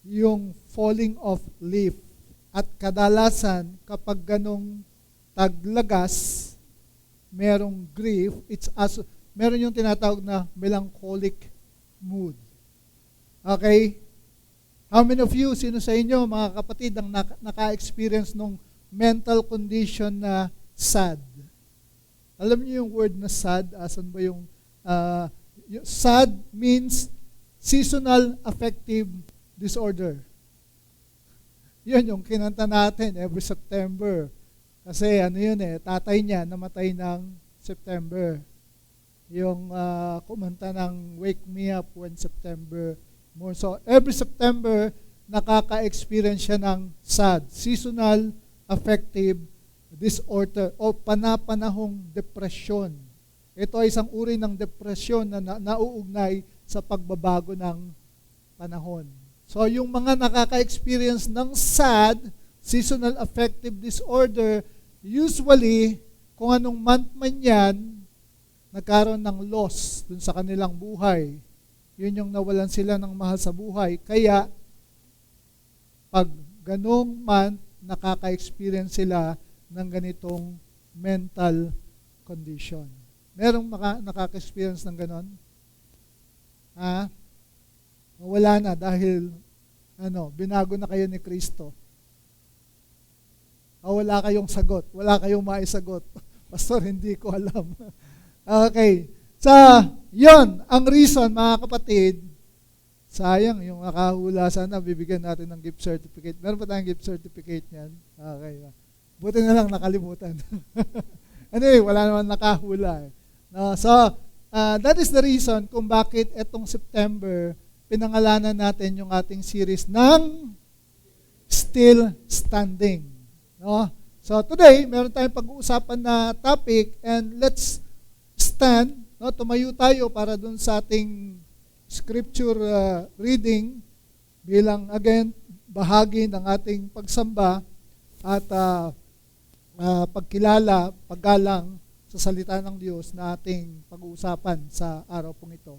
yung falling of leaf. At kadalasan, kapag ganong taglagas, merong grief, meron yung tinatawag na melancholic mood. Okay? How many of you, sino sa inyo, mga kapatid, ang naka-experience ng mental condition na sad? Alam niyo yung word na sad? Asan ba yung sad means seasonal affective disorder. Yun yung kinanta natin every September. Kasi tatay niya namatay ng September. Yung kumanta ng Wake Me Up When September More. So every September, nakaka-experience siya ng sad, seasonal affective disorder o panapanahong depression. Ito ay isang uri ng depression na nauugnay sa pagbabago ng panahon. So yung mga nakaka-experience ng sad, seasonal affective disorder, usually, kung anong month man yan, nagkaroon ng loss dun sa kanilang buhay. Yun yung nawalan sila ng mahal sa buhay. Kaya, pag ganong month, nakaka-experience sila ng ganitong mental condition. Merong nakaka-experience ng ganon? Wala na dahil binago na kayo ni Kristo. Wala kayong sagot. Wala kayong maisagot. Pastor, hindi ko alam. Okay. So, yun, ang reason, mga kapatid, sayang, yung nakahula, sana bibigyan natin ng gift certificate. Meron pa tayong gift certificate niyan? Okay. Buti na lang nakalimutan. Anyway, wala naman nakahula. No, so, that is the reason kung bakit etong September, pinangalanan natin yung ating series ng Still Standing. No? So today, meron tayong pag-uusapan na topic and let's stand, tumayo tayo para dun sa ating scripture reading bilang again bahagi ng ating pagsamba at pagkilala, paggalang sa salita ng Diyos na ating pag-uusapan sa araw pong ito.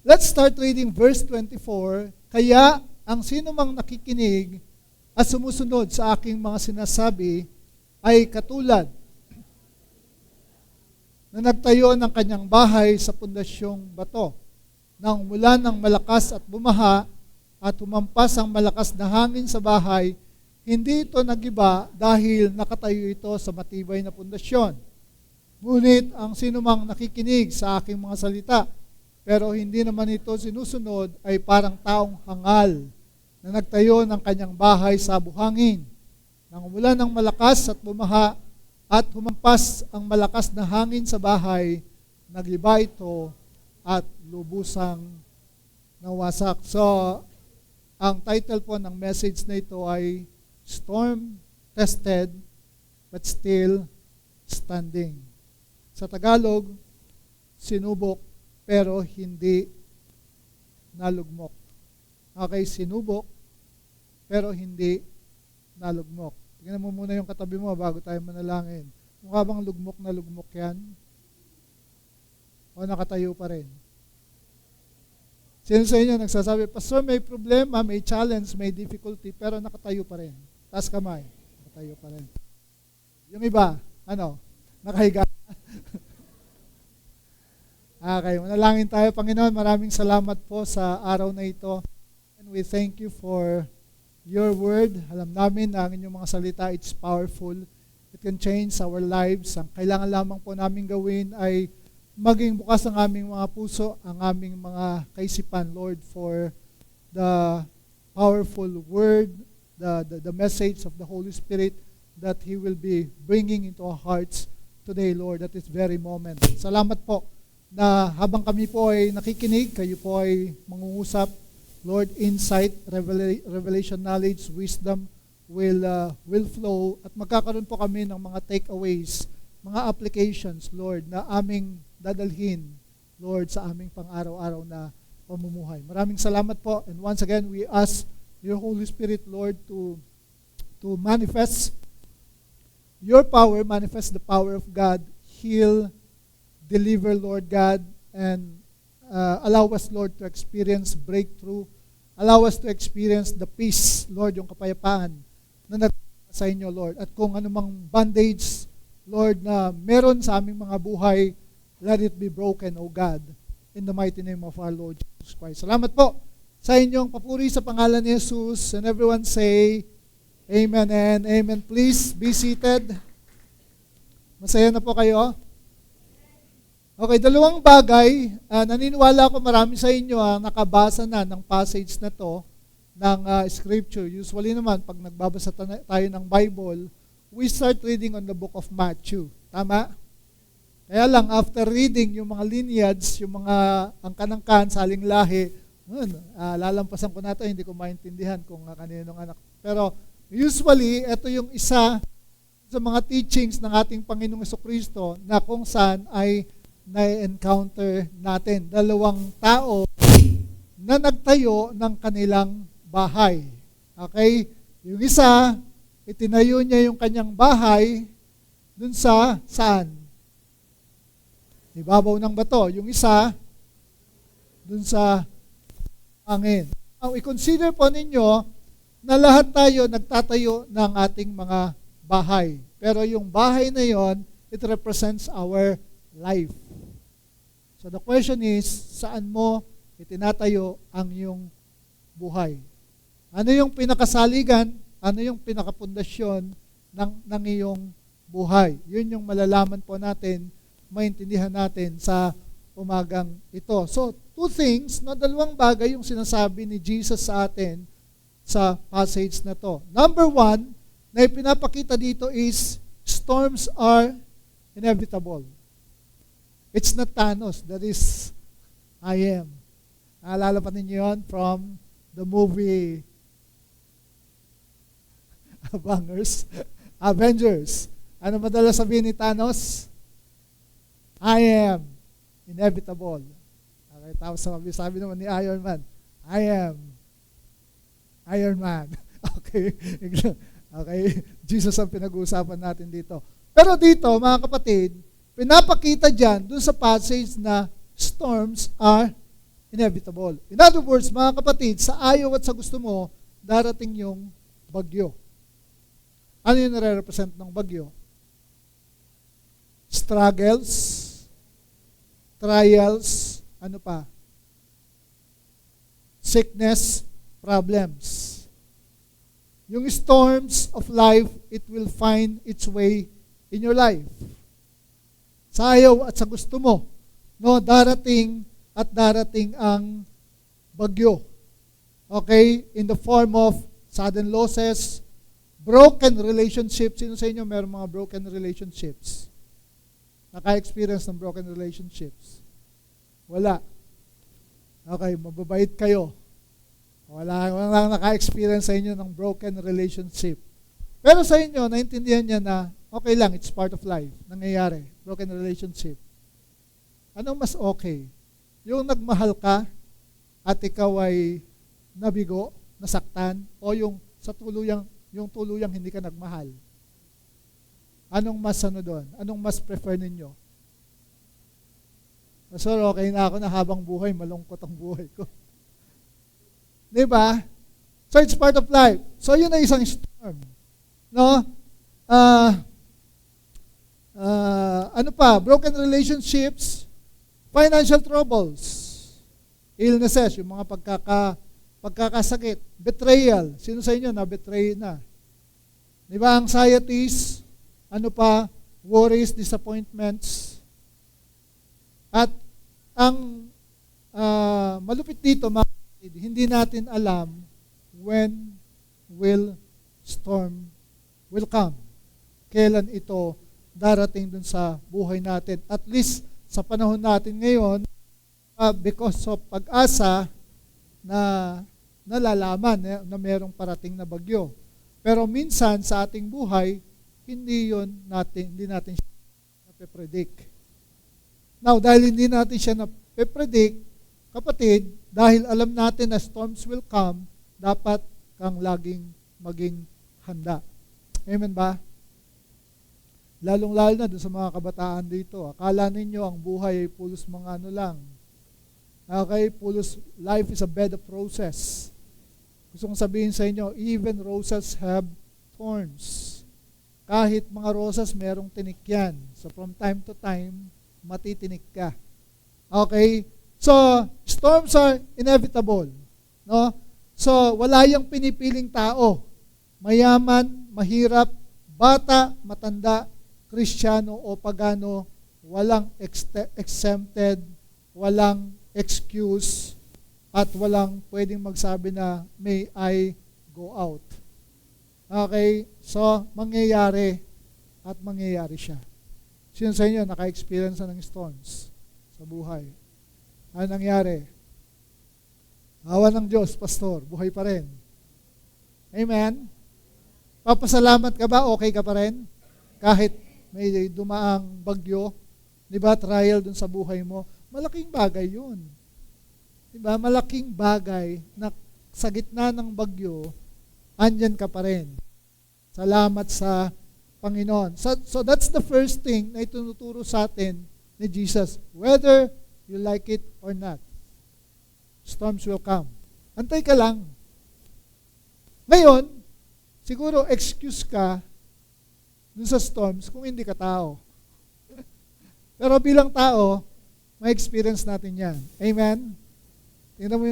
Let's start reading verse 24. Kaya ang sino mang nakikinig at sumusunod sa aking mga sinasabi ay katulad na nagtayo ng kanyang bahay sa pundasyong bato. Nang mula ng malakas at bumaha at humampas ang malakas na hangin sa bahay, hindi ito nagiba dahil nakatayo ito sa matibay na pundasyon. Ngunit ang sinumang nakikinig sa aking mga salita, pero hindi naman ito sinusunod, ay parang taong hangal na nagtayo ng kanyang bahay sa buhangin. Nang umulan ng malakas at bumaha at humampas ang malakas na hangin sa bahay, nagliba ito at lubusang nawasak. So, ang title po ng message na ito ay Storm Tested but Still Standing. Sa Tagalog, sinubok pero hindi nalugmok. Okay, sinubok pero hindi nalugmok. Tingnan mo muna yung katabi mo bago tayo manalangin. Mukha bang lugmok na lugmok yan? O nakatayo pa rin? Sino sa inyo nagsasabi, Pastor, may problema, may challenge, may difficulty, pero nakatayo pa rin? Taas kamay. Nakatayo pa rin. Yung iba, nakahiga. Okay, manalangin tayo. Panginoon, maraming salamat po sa araw na ito. And we thank you for your word. Alam namin na ang inyong mga salita, it's powerful. It can change our lives. Ang kailangan lamang po namin gawin ay maging bukas ang aming mga puso, ang aming mga kaisipan, Lord, for the powerful word, the message of the Holy Spirit that He will be bringing into our hearts today, Lord, at this very moment. Salamat po na habang kami po ay nakikinig, kayo po ay mangungusap, Lord, insight, revelation, knowledge, wisdom will flow at magkakaroon po kami ng mga takeaways, mga applications, Lord, na aming dadalhin, Lord, sa aming pang-araw-araw na pamumuhay. Maraming salamat po. And once again, we ask your Holy Spirit, Lord, to manifest your power, manifest the power of God, heal, deliver, Lord God, and allow us, Lord, to experience breakthrough. Allow us to experience the peace, Lord, yung kapayapaan na nagdala sa inyo, Lord. At kung anumang bondage, Lord, na meron sa aming mga buhay, let it be broken, O God, in the mighty name of our Lord Jesus Christ. Salamat po sa inyong papuri sa pangalan ni Jesus. And everyone say, Amen and Amen. Please be seated. Masaya na po kayo? Okay, dalawang bagay. Naniniwala ko marami sa inyo nakabasa na ng passage na to ng scripture. Usually naman, pag nagbabasa tayo ng Bible, we start reading on the book of Matthew. Tama? Kaya lang, after reading yung mga lineage, yung mga angkan-angkan, saling lahi, lalampasan ko na ito, hindi ko maintindihan kung kaninong anak. Pero usually, ito yung isa sa mga teachings ng ating Panginoong Jesucristo na kung saan ay na-encounter natin. Dalawang tao na nagtayo ng kanilang bahay. Okay? Yung isa, itinayo niya yung kanyang bahay dun sa saan? Ibabaw ng bato. Yung isa, dun sa hangin. Now, i-consider po ninyo na lahat tayo nagtatayo ng ating mga bahay. Pero yung bahay na yon, it represents our life. So the question is, saan mo itinatayo ang iyong buhay? Ano yung pinakasaligan? Ano yung pinakapundasyon ng iyong buhay? Yun yung malalaman po natin, maintindihan natin sa umagang ito. So, two things, dalawang bagay yung sinasabi ni Jesus sa atin sa passage na to. Number one, na ipinapakita dito is, storms are inevitable. It's not Thanos, that is I am. Naalala pa ninyo yun from the movie Avengers. Ano madalas sabihin ni Thanos? I am inevitable. Okay, tapos sabi naman ni Iron Man, I am Iron Man. Okay. Okay, Jesus ang pinag-uusapan natin dito. Pero dito, mga kapatid, pinapakita dyan, dun sa passage na storms are inevitable. In other words, mga kapatid, sa ayaw at sa gusto mo, darating yung bagyo. Ano yung nare-represent ng bagyo? Struggles, trials, ano pa? Sickness, problems. Yung storms of life, it will find its way in your life. Sa ayaw at sa gusto mo, darating at darating ang bagyo. Okay? In the form of sudden losses, broken relationships. Sino sa inyo meron mga broken relationships? Naka-experience ng broken relationships? Wala. Okay, mababait kayo. Walang naka-experience sa inyo ng broken relationship. Pero sa inyo, naintindihan niya na okay lang, it's part of life. Nangyayari. Broken relationship. Anong mas okay? Yung nagmahal ka at ikaw ay nabigo, nasaktan, o yung tuluyang hindi ka nagmahal? Anong mas doon? Anong mas prefer ninyo? Pastor, okay na ako na habang buhay, malungkot ang buhay ko. Diba? So it's part of life. So yun ay isang storm. No? Ano pa? Broken relationships, financial troubles, illnesses, yung mga pagkakasakit, betrayal. Sino sa inyo na-betray na? Diba? Anxieties, ano pa? Worries, disappointments. At ang malupit dito, hindi natin alam when storm will come. Kailan ito darating dun sa buhay natin. At least sa panahon natin ngayon, because of pag-asa na nalalaman na mayroong parating na bagyo. Pero minsan sa ating buhay, hindi natin siya nape-predict. Now, dahil hindi natin siya nape-predict, kapatid, dahil alam natin na storms will come, dapat kang laging maging handa. Amen ba? Lalong-lalo na dun sa mga kabataan dito. Akala ninyo ang buhay ay pulos mga ano lang. Okay? Pulos, life is a bed of roses. Gusto kong sabihin sa inyo, even roses have thorns. Kahit mga rosas, merong tinik yan. So from time to time, matitinik ka. Okay? So, storms are inevitable. No? So, wala yung pinipiling tao. Mayaman, mahirap, bata, matanda, Kristiyano o pagano, walang exempted, walang excuse, at walang pwedeng magsabi na, may I go out. Okay? So, mangyayari at mangyayari siya. Sino sa inyo naka-experience na ng storms sa buhay? Ano nangyari? Awa ng Diyos, pastor, buhay pa rin. Amen? Papasalamat ka ba? Okay ka pa rin? Kahit may dumaang bagyo, di ba, trial dun sa buhay mo, malaking bagay yun. Di ba? Malaking bagay na sa gitna ng bagyo, andyan ka pa rin. Salamat sa Panginoon. So that's the first thing na itunuturo sa atin ni Jesus. Whether you like it or not, storms will come. Antay ka lang. Ngayon, siguro excuse ka dun sa storms kung hindi ka tao. Pero bilang tao, may experience natin yan. Amen? Tingnan mo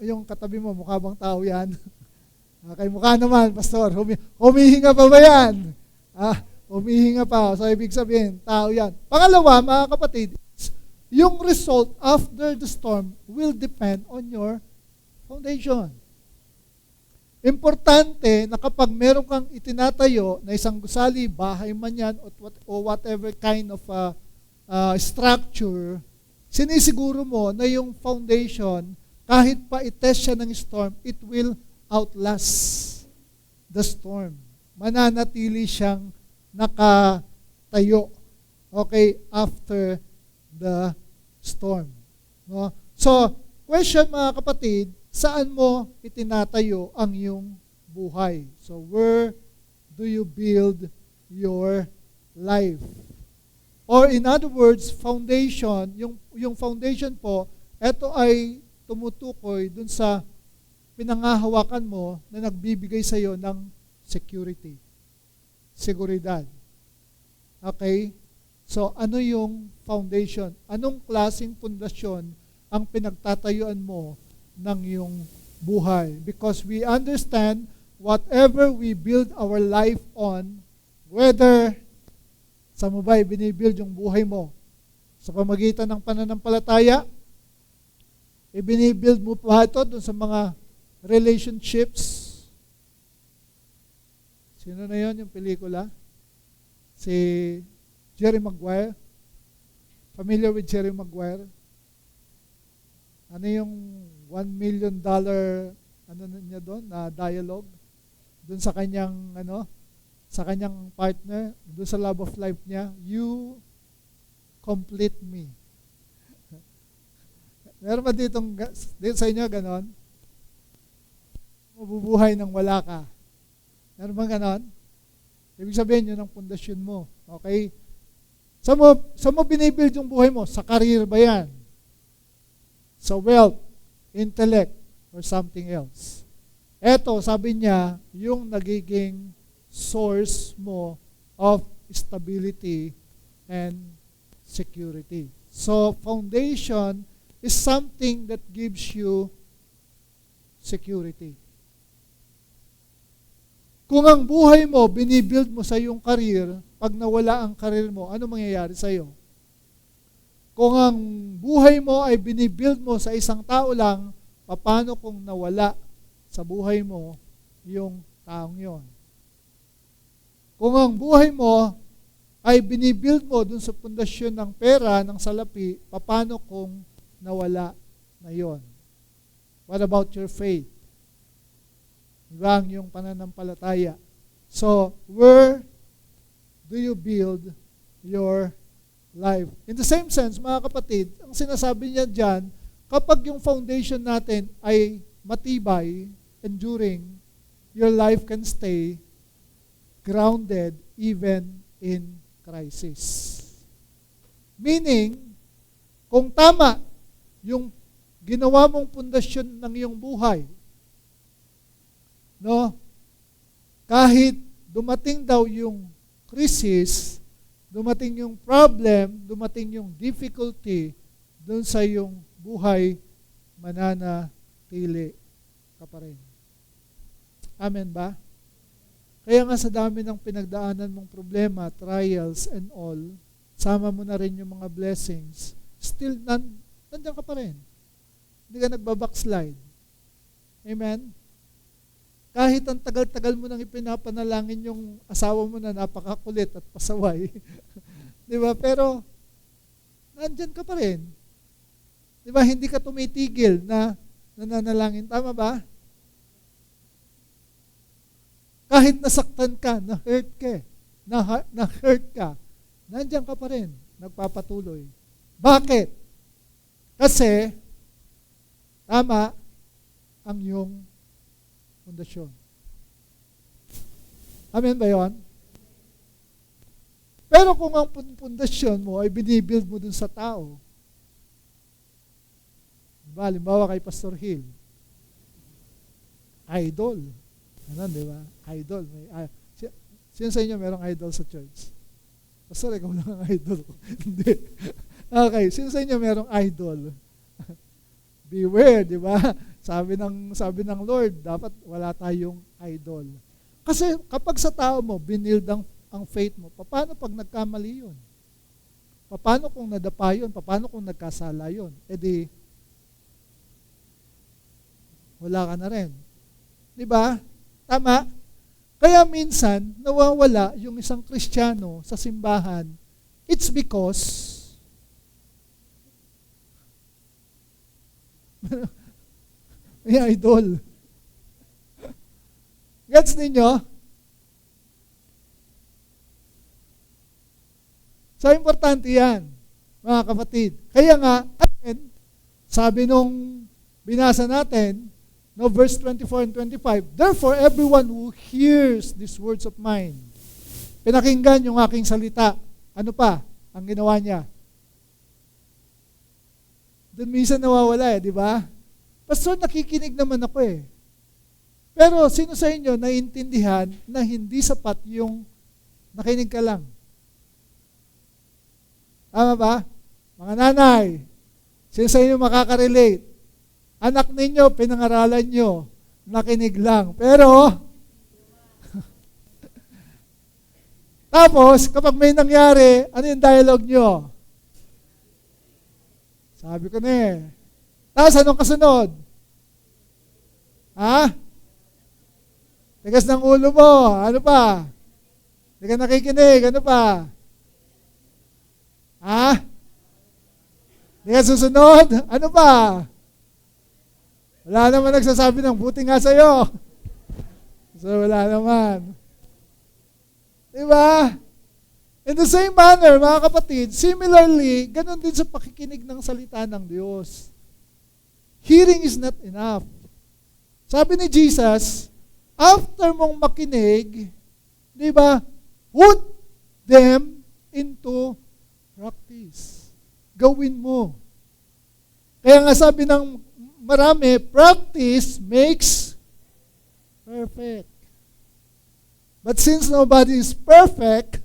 yung katabi mo, mukha bang tao yan? Okay, mukha naman, pastor. Humihinga pa ba yan? Humihinga pa. So, ibig sabihin, tao yan. Pangalawa, mga kapatid, yung result after the storm will depend on your foundation. Importante na kapag meron kang itinatayo na isang gusali, bahay man yan, o whatever kind of structure, sinisiguro mo na yung foundation, kahit pa itest siya ng storm, it will outlast the storm. Mananatili siyang nakatayo. Okay, after the storm. No? So, question mga kapatid, saan mo itinatayo ang iyong buhay? So, where do you build your life? Or in other words, foundation, yung foundation po, ito ay tumutukoy dun sa pinangahawakan mo na nagbibigay sa iyo ng security, seguridad. Okay? So, ano yung foundation? Anong klaseng pundasyon ang pinagtatayuan mo ng iyong buhay? Because we understand whatever we build our life on, whether sa mo ba'y binibuild yung buhay mo sa pamagitan ng pananampalataya, ibinibuild mo pa ito dun sa mga relationships. Sino na yon yung pelikula? Si Jerry Maguire. Familiar with Jerry Maguire? Ano yung $1 million ano niya doon na dialogue doon sa kanyang sa kanyang partner, doon sa love of life niya, you complete me. Meron ba dito sa inyo ganon? Mabubuhay nang wala ka. Meron ba ganon? Ibig sabihin yun ang pundasyon mo. Okay? Sa mo binibuild yung buhay mo? Sa career ba yan? Sa wealth, intellect, or something else? Eto, sabi niya, yung nagiging source mo of stability and security. So, foundation is something that gives you security. Kung ang buhay mo, binibuild mo sa iyong career, pag nawala ang career mo, ano mangyayari sa iyo? Kung ang buhay mo ay binibuild mo sa isang tao lang, paano kung nawala sa buhay mo yung taong yon? Kung ang buhay mo ay binibuild mo dun sa pundasyon ng pera, ng salapi, paano kung nawala na yon? What about your faith? Diba ang iyong pananampalataya? So, where do you build your life? In the same sense, mga kapatid, ang sinasabi niya dyan, kapag yung foundation natin ay matibay, enduring, your life can stay grounded even in crisis. Meaning, kung tama yung ginawa mong pundasyon ng iyong buhay, No? Kahit dumating daw yung crisis, dumating yung problem, dumating yung difficulty doon sa yung buhay, mananatili ka pa rin. Amen ba? Kaya nga sa dami ng pinagdaanan mong problema, trials and all, sama mo na rin yung mga blessings, still nandiyan ka pa rin. Hindi ka nagbabackslide. Amen? Kahit ang tagal-tagal mo nang ipinapanalangin yung asawa mo na napakakulit at pasaway. Di ba? Pero, nandyan ka pa rin. Di ba? Hindi ka tumitigil na nananalangin. Tama ba? Kahit nasaktan ka, na-hurt ka, nandyan ka pa rin, nagpapatuloy. Bakit? Kasi, tama ang iyong pundasyon. Amen ba yun? Pero kung ang pundasyon mo ay binibuild mo dun sa tao, halimbawa kay Pastor Hill, idol. Ano, di ba? Idol. Sino sa inyo merong idol sa church? Pastor, ikaw lang ang idol ko. Hindi. Okay, sino sa inyo merong idol? Beware, di ba? Sabi ng Lord, dapat wala tayong idol. Kasi kapag sa tao mo, binild ang faith mo, paano pag nagkamali yun? Paano kung nadapa yun? Paano kung nagkasala yun? E di, wala ka na rin. Di ba? Tama? Kaya minsan, nawawala yung isang Kristiyano sa simbahan. It's because may idol. Gets ninyo? So, importante yan, mga kapatid. Kaya nga, sabi nung binasa natin, no, verse 24 and 25, therefore, everyone who hears these words of mine, pinakinggan yung aking salita. Ano pa ang ginawa niya? Doon minsan nawawala di ba? Pastor, nakikinig naman ako Pero sino sa inyo naiintindihan na hindi sapat yung nakinig ka lang? Tama ba? Mga nanay, sino sa inyo makaka-relate? Anak ninyo, pinangaralan nyo, nakinig lang. Pero, tapos, kapag may nangyari, ano yung dialogue nyo? Sabi ko na Tapos, anong kasunod? Ha? Tigas ng ulo mo. Ano pa? Hindi ka nakikinig. Ano pa? Ha? Hindi ka susunod? Ano pa? Wala naman nagsasabi ng buti nga sa'yo. So, wala naman. Diba? In the same manner, mga kapatid, similarly, ganun din sa pakikinig ng salita ng Diyos. Hearing is not enough. Sabi ni Jesus, after mong makinig, di ba, put them into practice. Gawin mo. Kaya nga sabi ng marami, practice makes perfect. But since nobody is perfect,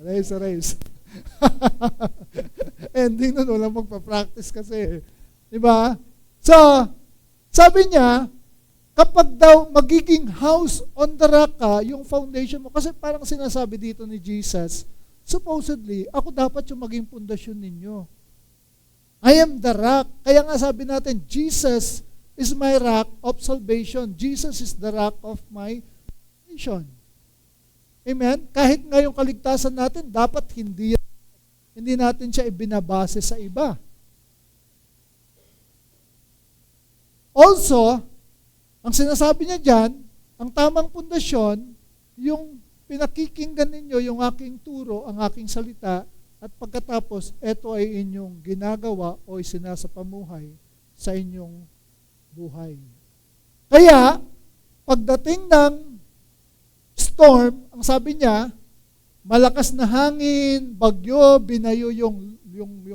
race. Ending nun, walang magpa-practice kasi. Diba? So, sabi niya, kapag daw magiging house on the rock ka, yung foundation mo, kasi parang sinasabi dito ni Jesus, supposedly, ako dapat yung maging pundasyon ninyo. I am the rock. Kaya nga sabi natin, Jesus is my rock of salvation. Jesus is the rock of my salvation. Amen? Kahit nga yung kaligtasan natin, dapat hindi natin siya ibinabase sa iba. Also, ang sinasabi niya dyan, ang tamang pundasyon, yung pinakikinggan ninyo, yung aking turo, ang aking salita, at pagkatapos, ito ay inyong ginagawa o isinasapamuhay sa inyong buhay. Kaya, pagdating ng storm, ang sabi niya, malakas na hangin, bagyo, binayo yung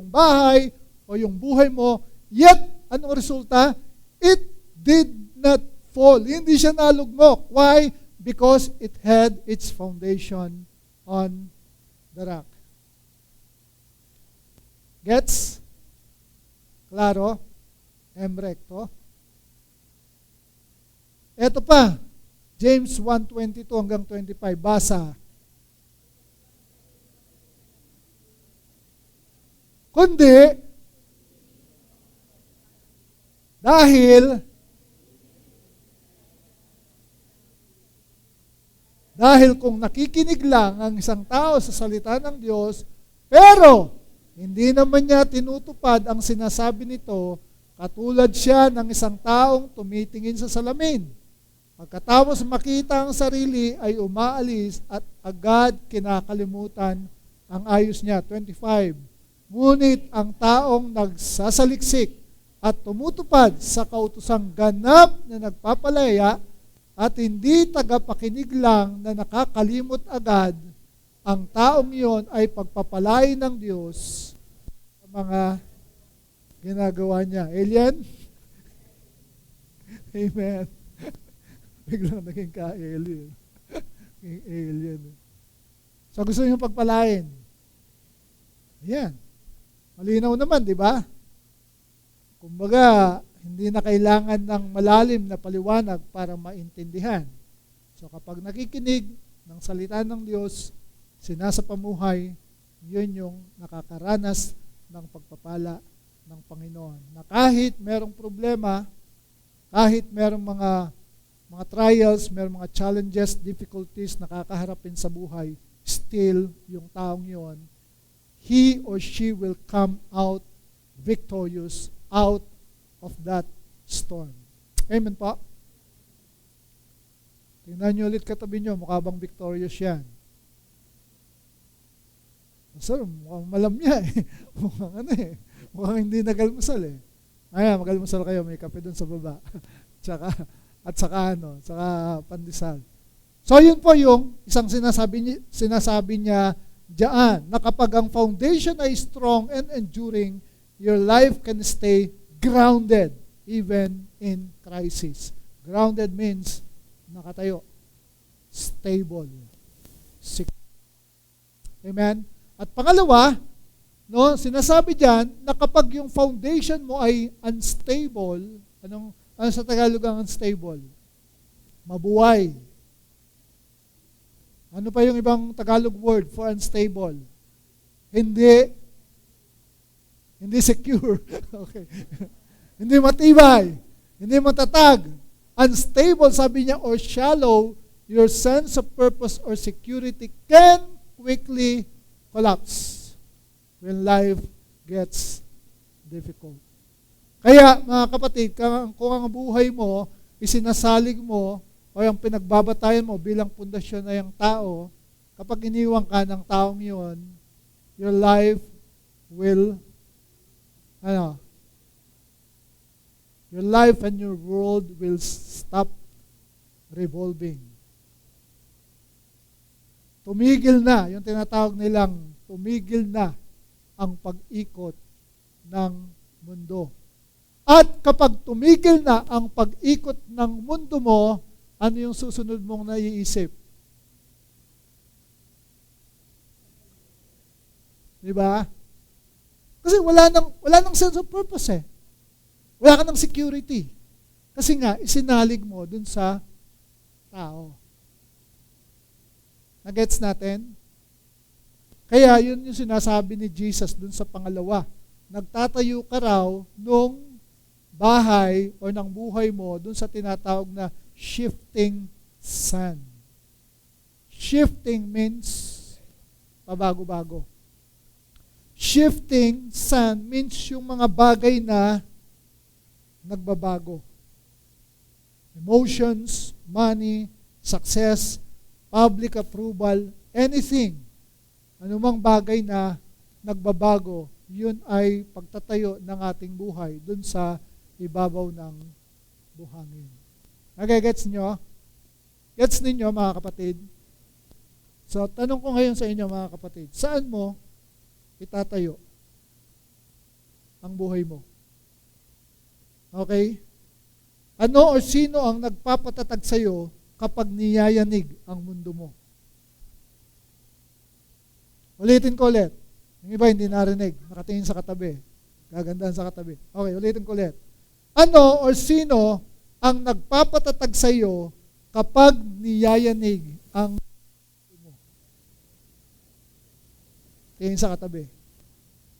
bahay o yung buhay mo, yet, anong resulta? It did not fall. Hindi siya nalugmok. Why? Because it had its foundation on the rock. Gets? Klaro? Recto? Ito pa, James 1:22 hanggang 25. Basa. Kundi, dahil kung nakikinig lang ang isang tao sa salita ng Diyos, pero hindi naman niya tinutupad ang sinasabi nito, katulad siya ng isang taong tumitingin sa salamin. Pagkatapos makita ang sarili ay umaalis at agad kinakalimutan ang ayos niya. 25. Ngunit ang taong nagsasaliksik at tumutupad sa kautosang ganap na nagpapalaya at hindi tagapakinig lang na nakakalimot agad, ang taong iyon ay pagpapalain ng Diyos sa mga ginagawa niya. Alien? Amen. Biglang naging ka-alien. Naging alien. So gusto niyo pagpalain. Ayan. Malinaw naman, di ba? Kumbaga, hindi na kailangan ng malalim na paliwanag para maintindihan. So kapag nakikinig ng salita ng Diyos, sinasapamuhay, yun yung nakakaranas ng pagpapala ng Panginoon. Na kahit merong problema, kahit merong mga trials, merong mga challenges, difficulties na kakaharapin sa buhay, still yung taong yon, he or she will come out victorious out of that storm. Amen po? Tingnan nyo ulit katabi nyo, mukha bang victorious yan? Sir, mukhang malam niya eh. Mukhang hindi nagalmusal eh. Ayan, magalmusal kayo, may kape dun sa baba. Saka pandesal. So yun po yung isang sinasabi niya diyan, na kapag ang foundation ay strong and enduring, your life can stay grounded even in crisis. Grounded means nakatayo, stable, secure. Amen? At pangalawa, no, sinasabi diyan na kapag yung foundation mo ay unstable, ano sa Tagalog ang unstable? Mabuway. Ano pa yung ibang Tagalog word for unstable? Hindi secure. Okay. Hindi matibay. Hindi matatag. Unstable, sabi niya, or shallow, your sense of purpose or security can quickly collapse when life gets difficult. Kaya, mga kapatid, kung ang buhay mo, isinasalig mo, o yung pinagbabatayan mo bilang pundasyon na yung tao, kapag iniwan ka ng taong yun, your life will, your life and your world will stop revolving. Tumigil na, yung tinatawag nilang tumigil na ang pag-ikot ng mundo. At kapag tumigil na ang pag-ikot ng mundo mo, ano yung susunod mong naiisip? Diba? Kasi wala nang sense of purpose eh. Wala ka ng security. Kasi nga, isinalig mo dun sa tao. Nagets natin? Kaya yun yung sinasabi ni Jesus dun sa pangalawa. Nagtatayo ka raw nung bahay o ng buhay mo dun sa tinatawag na shifting sun. Shifting means pabago-bago. Shifting sun means yung mga bagay na nagbabago. Emotions, money, success, public approval, anything. Anumang bagay na nagbabago, yun ay pagtatayo ng ating buhay dun sa ibabaw ng buhangin. Nagigets nyo? Gets ninyo, mga kapatid? So, tanong ko ngayon sa inyo, mga kapatid, saan mo itatayo ang buhay mo? Okay? Ano o sino ang nagpapatatag sa iyo kapag niyayanig ang mundo mo? Ulitin ko ulit. Yung iba hindi narinig, nakatingin sa katabi. Gagandahan sa katabi. Okay, ulitin ko ulit. Ano o sino ang nagpapatatag sa iyo kapag niyayanig ang mundo mo? Tingin sa katabi.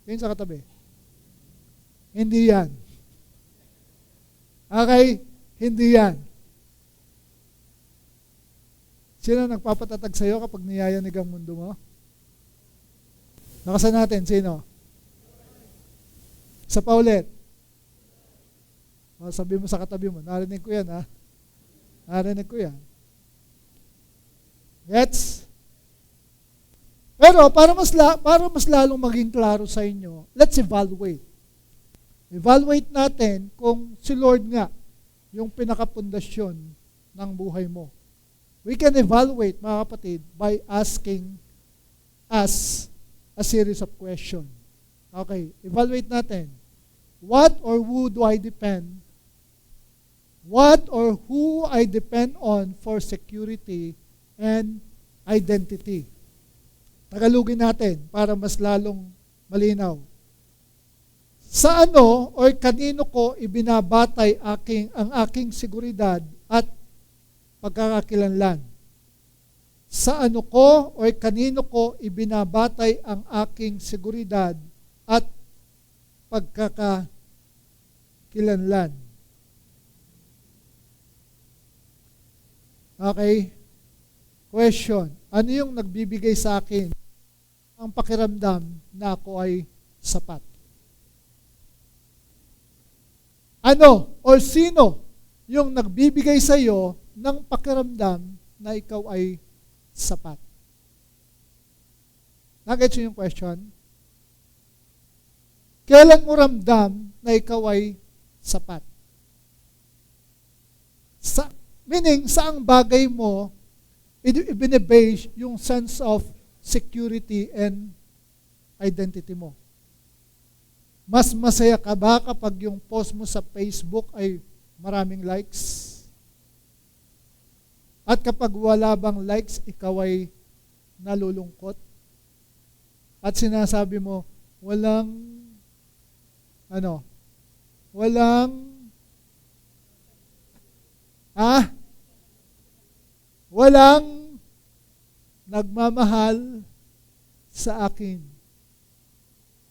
Tingin sa katabi. Hindi yan. Okay? Hindi yan. Sino nagpapatatag sa iyo kapag niyayanig ang mundo mo? Nakasan natin, sino? Sa paulit. O, sabi mo sa katabi mo, narinig ko yan, ha? Narinig ko yan. Gets? Pero para mas lalong maging klaro sa inyo, let's evaluate. Evaluate natin kung si Lord nga yung pinakapundasyon ng buhay mo. We can evaluate, mga kapatid, by asking us a series of questions. Okay, evaluate natin. What or who do I depend? What or who I depend on for security and identity? Tagalogin natin para mas lalong malinaw. Sa ano o kanino ko ibinabatay ang aking seguridad at pagkakakilanlan? Sa ano ko o kanino ko ibinabatay ang aking seguridad at pagkakakilanlan? Okay? Question. Ano yung nagbibigay sa akin ang pakiramdam na ako ay sapat? Ano o sino yung nagbibigay sa iyo ng pakiramdam na ikaw ay sapat? Nagets yung question? Kailan mo ramdam na ikaw ay sapat? Meaning, saang bagay mo ibinebase yung sense of security and identity mo? Mas masaya ka ba kapag yung post mo sa Facebook ay maraming likes? At kapag wala bang likes, ikaw ay nalulungkot? At sinasabi mo, walang nagmamahal sa akin.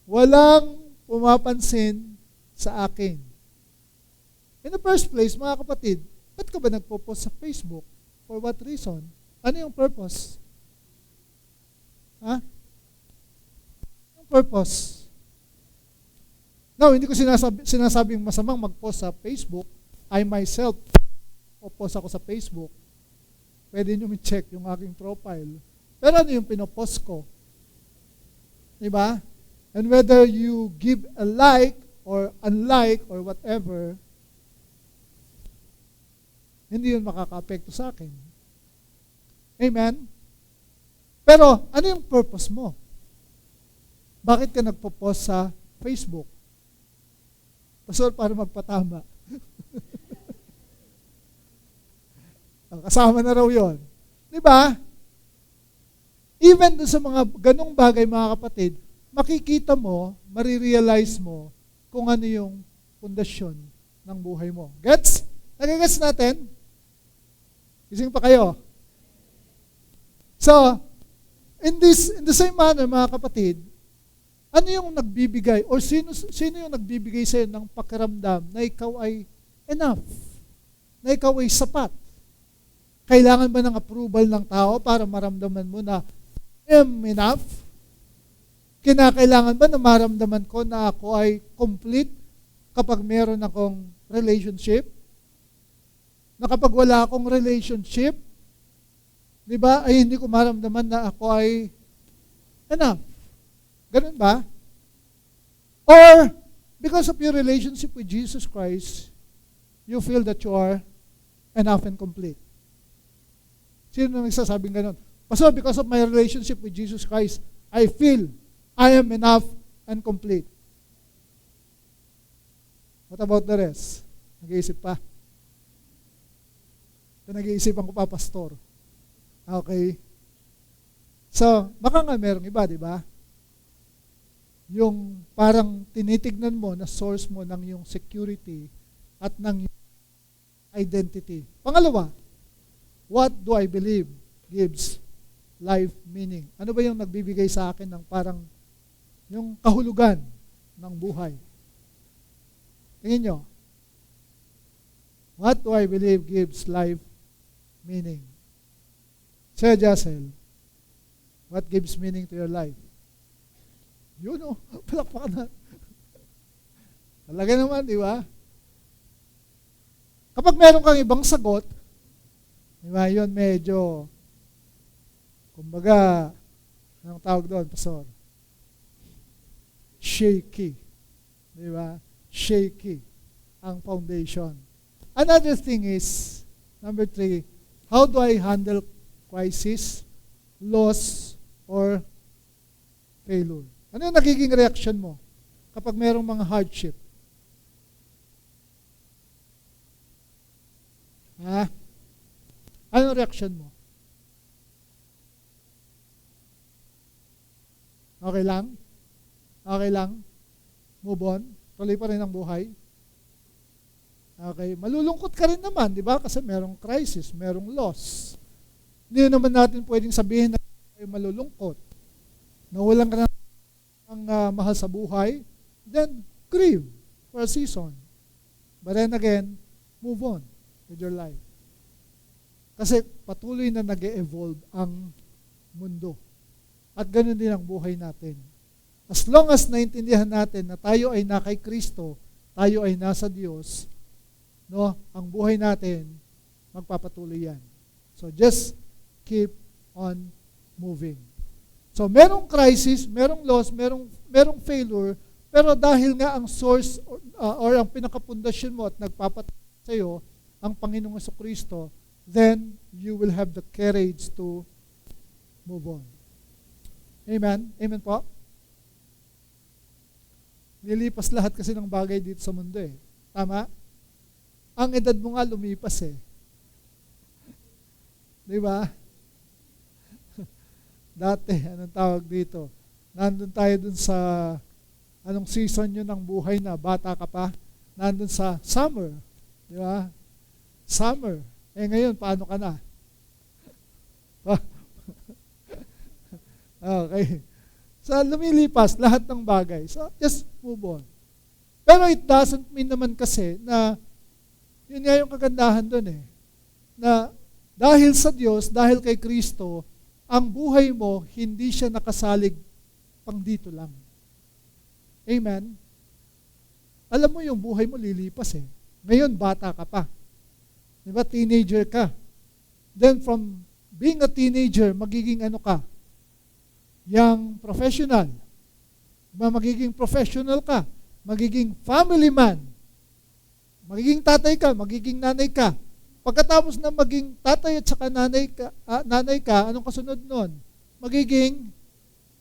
Walang pumapansin sa akin. In the first place, mga kapatid, ba't ka ba nagpo-post sa Facebook? For what reason? Ano yung purpose? Yung purpose? Now, hindi ko sinasabing masamang mag-post sa Facebook. I myself, post ako sa Facebook. Pwede nyo check yung aking profile. Pero ano yung pinopost ko? Diba? And whether you give a like or unlike or whatever, hindi yun makaka-apekto sa akin. Amen? Pero ano yung purpose mo? Bakit ka nagpo-post sa Facebook? Pastor, para magpatama. Kasama na raw yun. Diba? Even sa mga ganong bagay, mga kapatid, makikita mo, marirealize mo kung ano yung pundasyon ng buhay mo. Gets? Nagigets natin? Gising pa kayo? So, in the same manner, mga kapatid, ano yung nagbibigay o sino yung nagbibigay sa'yo ng pakiramdam na ikaw ay enough, na ikaw ay sapat? Kailangan ba ng approval ng tao para maramdaman mo na I am enough? Kinakailangan ba na maramdaman ko na ako ay complete kapag meron akong relationship? Na kapag wala akong relationship, di ba, ay hindi ko maramdaman na ako ay enough. Ganun ba? Or, because of your relationship with Jesus Christ, you feel that you are enough and complete. Sino nagsasabing ganun? Pastor, because of my relationship with Jesus Christ, I feel I am enough and complete. What about the rest? Nag-iisip pa? Pinag-iisipan ko pa, pastor. Okay? So, baka nga merong iba, di ba? Yung parang tinitignan mo na source mo ng yung security at ng yung identity. Pangalawa, what do I believe gives life meaning? Ano ba yung nagbibigay sa akin ng parang yung kahulugan ng buhay? Tingin nyo. What do I believe gives life meaning? Sir Jassel, what gives meaning to your life? Yun o, palakpakan na. Talaga naman, di ba? Kapag meron kang ibang sagot, di ba, yun medyo, kumbaga, anong tawag doon, pastor? Shaky. Di ba? Shaky ang foundation. Another thing is, number 3, how do I handle crisis, loss, or failure? Ano yung nagiging reaction mo kapag mayroong mga hardship? Ha? Ano reaction mo? Okay lang? Okay lang? Move on? Tuloy pa rin ang buhay? Okay. Malulungkot ka rin naman, di ba? Kasi merong crisis, merong loss. Hindi naman natin pwedeng sabihin na ay malulungkot. Nawalan ka ng mahal sa buhay, then grieve for a season. But then again, move on with your life. Kasi patuloy na nag-e-evolve ang mundo. At ganoon din ang buhay natin. As long as naintindihan natin na tayo ay na kay Kristo, tayo ay nasa Diyos, no, ang buhay natin, magpapatuloy yan. So just keep on moving. So merong crisis, merong loss, merong failure, pero dahil nga ang source or ang pinakapundasyon mo at nagpapatuloy sa iyo, ang Panginoong Jesucristo, then you will have the courage to move on. Amen? Amen po? Nilipas lahat kasi ng bagay dito sa mundo eh. Tama? Ang edad mo nga lumipas eh. Di ba? Dati, anong tawag dito? Nandun tayo dun sa, anong season yun ng buhay na, bata ka pa? Nandun sa summer. Di ba? Summer. Eh ngayon, paano ka na? Okay. So, lumilipas lahat ng bagay. So, just move on. Pero it doesn't mean naman kasi na yun nga yung kagandahan doon eh. Na dahil sa Diyos, dahil kay Kristo, ang buhay mo, hindi siya nakasalig pang dito lang. Amen? Alam mo yung buhay mo lilipas eh. Ngayon, bata ka pa. Diba? Teenager ka. Then from being a teenager, magiging ano ka? Young professional. Diba? Magiging professional ka. Magiging family man. Magiging tatay ka, magiging nanay ka. Pagkatapos na maging tatay at saka nanay ka, anong kasunod nun? Magiging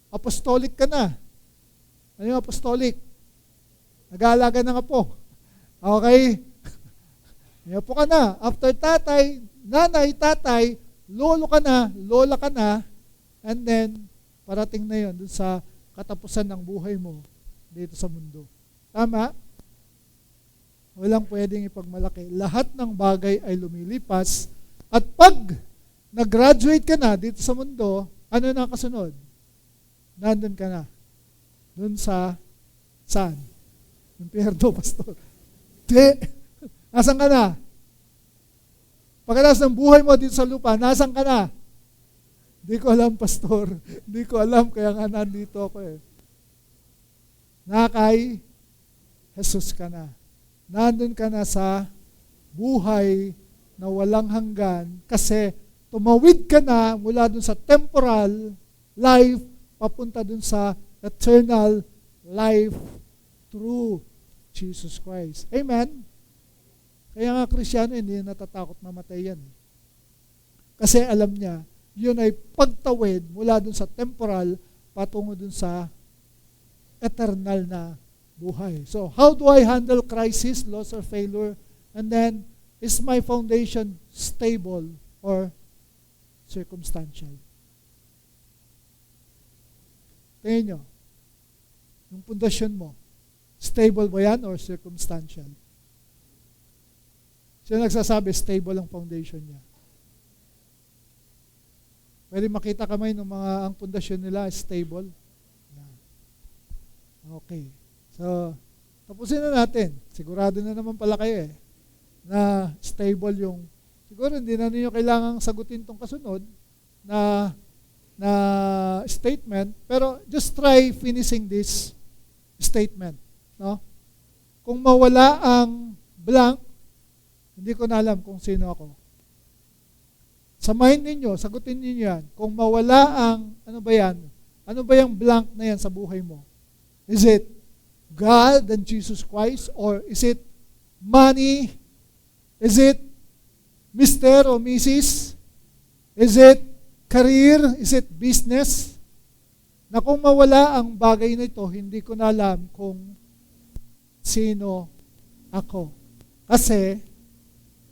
apostolic ka na. Ano yung apostolic? Nag-aalaga ng apo. Okay? May apo ka na. After tatay, nanay, tatay, lolo ka na, lola ka na, and then, parating na yun dun sa katapusan ng buhay mo dito sa mundo. Tama? Walang pwedeng ipagmalaki. Lahat ng bagay ay lumilipas. At pag nag-graduate ka na dito sa mundo, ano na kasunod? Nandun ka na. Doon sa saan? Impyerno, pastor. Di. Nasaan ka na? Pagkatapos ng buhay mo dito sa lupa, nasaan ka na? Di ko alam, pastor. Di ko alam, kaya nga nandito ako eh. Nakay Jesus ka na. Nandun ka na sa buhay na walang hanggan kasi tumawid ka na mula dun sa temporal life papunta dun sa eternal life through Jesus Christ. Amen? Kaya nga Kristyano, hindi natatakot mamatay yan. Kasi alam niya, yun ay pagtawid mula dun sa temporal patungo dun sa eternal na buhay. So, how do I handle crisis, loss, or failure? And then, Is my foundation stable or circumstantial? Tingin nyo, yung pundasyon mo, stable ba yan or circumstantial? Sino nagsasabi stable ang foundation niya? Pwede makita kamay ng mga ang pundasyon nila stable. Yan. Okay. So, tapusin na natin. Sigurado na naman pala kayo na stable yung, siguro hindi na ninyo kailangang sagutin tong kasunod na statement, pero just try finishing this statement. No? Kung mawala ang blank, hindi ko na alam kung sino ako. Sa mind ninyo, sagutin ninyo yan. Kung mawala ang, ano ba yan? Ano ba yung blank na yan sa buhay mo? Is it God and Jesus Christ? Or is it money? Is it Mr. or Mrs.? Is it career? Is it business? Na kung mawala ang bagay na ito, hindi ko na alam kung sino ako. Kasi,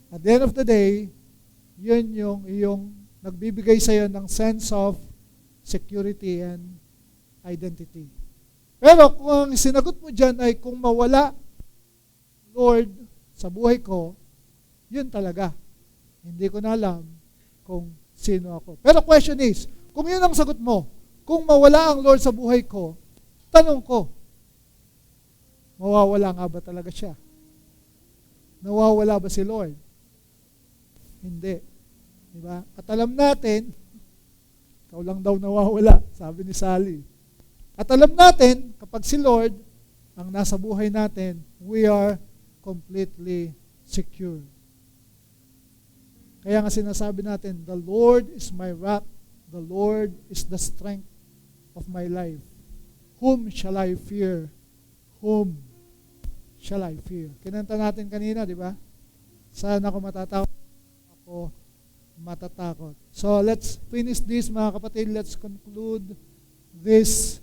at the end of the day, yun yung iyong nagbibigay sa iyo ng sense of security and identity. Pero kung ang sinagot mo dyan ay kung mawala, Lord, sa buhay ko, yun talaga. Hindi ko na alam kung sino ako. Pero question is, kung yun ang sagot mo, kung mawala ang Lord sa buhay ko, tanong ko, mawawala nga ba talaga siya? Nawawala ba si Lord? Hindi. Diba? At alam natin, ikaw lang daw nawawala, sabi ni Sally. At alam natin, kapag si Lord ang nasa buhay natin, we are completely secure. Kaya nga sinasabi natin, the Lord is my rock, the Lord is the strength of my life. Whom shall I fear? Whom shall I fear? Kinanta natin kanina, di ba? Saan ako matatakot? Ako matatakot. So let's finish this, mga kapatid. Let's conclude this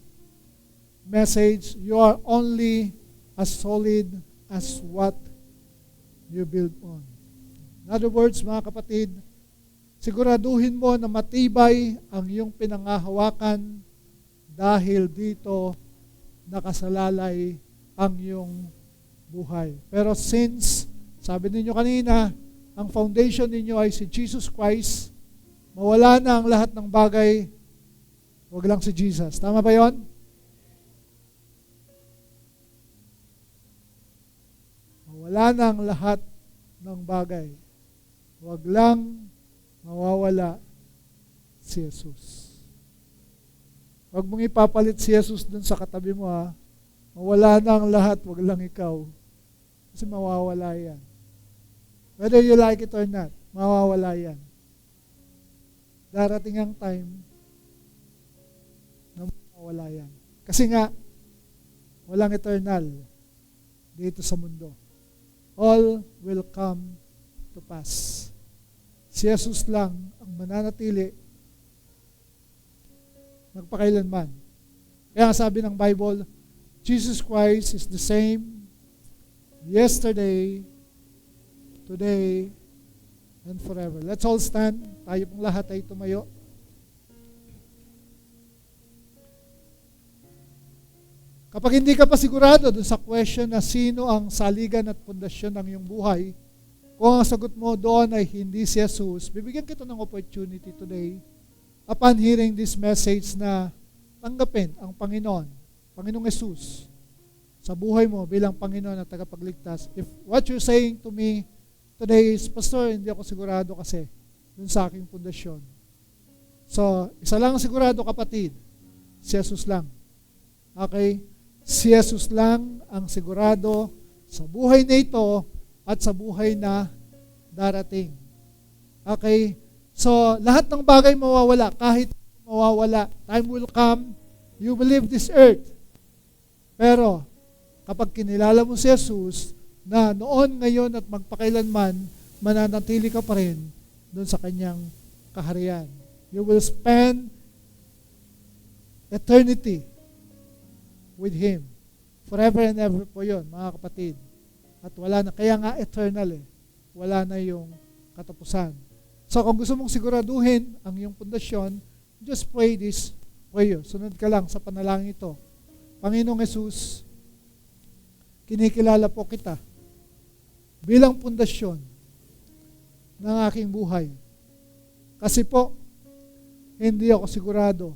message. You are only as solid as what you build on. In other words, mga kapatid, siguraduhin mo na matibay ang iyong pinangahawakan dahil dito nakasalalay ang iyong buhay. Pero since, sabi ninyo kanina, ang foundation ninyo ay si Jesus Christ, mawala na ang lahat ng bagay, wag lang si Jesus. Tama ba yon? Mawala na ang lahat ng bagay. Wag lang mawawala si Jesus. Wag mong ipapalit si Jesus dun sa katabi mo, ha. Mawala na ang lahat, wag lang ikaw. Kasi mawawala yan. Whether you like it or not, mawawala yan. Darating ang time na mawawala yan. Kasi nga, walang eternal dito sa mundo. All will come to pass. Si Jesus lang ang mananatili magpakailanman. Kaya sabi ng Bible, Jesus Christ is the same yesterday, today, and forever. Let's all stand. Tayo pong lahat ay tumayo. Kapag hindi ka pa sigurado dun sa question na sino ang saligan at pundasyon ng iyong buhay, kung ang sagot mo doon ay hindi si Jesus, bibigyan kita ng opportunity today upon hearing this message na tanggapin ang Panginoon, Panginoong Jesus, sa buhay mo bilang Panginoon at tagapagligtas. If what you're saying to me today is, Pastor, hindi ako sigurado kasi dun sa aking pundasyon. So, isa lang sigurado, kapatid, si Jesus lang. Okay? Si Jesus lang ang sigurado sa buhay na ito at sa buhay na darating. Okay? So, lahat ng bagay mawawala. Kahit mawawala, time will come, you will leave this earth. Pero, kapag kinilala mo si Jesus, na noon, ngayon, at magpakailanman, mananatili ka pa rin doon sa kanyang kaharian. You will spend eternity with Him. Forever and ever po yun, mga kapatid. At wala na, kaya nga eternal wala na yung katapusan. So kung gusto mong siguraduhin ang iyong pundasyon, just pray this prayer. Sunod ka lang sa panalangin ito. Panginoong Hesus, kinikilala po kita bilang pundasyon ng aking buhay. Kasi po, hindi ako sigurado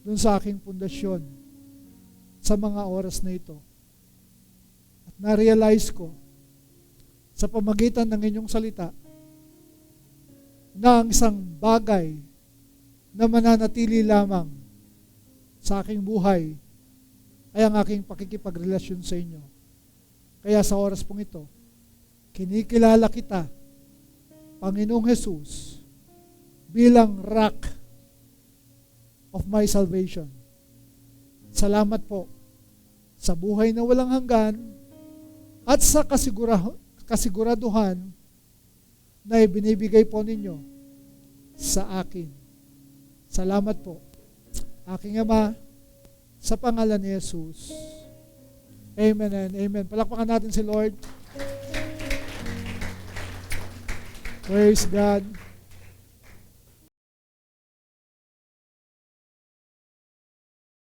dun sa aking pundasyon sa mga oras na ito. At na-realize ko sa pamagitan ng inyong salita na ang isang bagay na mananatili lamang sa aking buhay ay ang aking pakikipagrelasyon sa inyo. Kaya sa oras pong ito, kinikilala kita, Panginoong Jesus, bilang rock of my salvation. Salamat po sa buhay na walang hanggan at sa kasiguraduhan na ibinibigay po ninyo sa akin. Salamat po, aking Ama, sa pangalan ni Jesus. Amen and amen. Palakpakan natin si Lord. Praise God.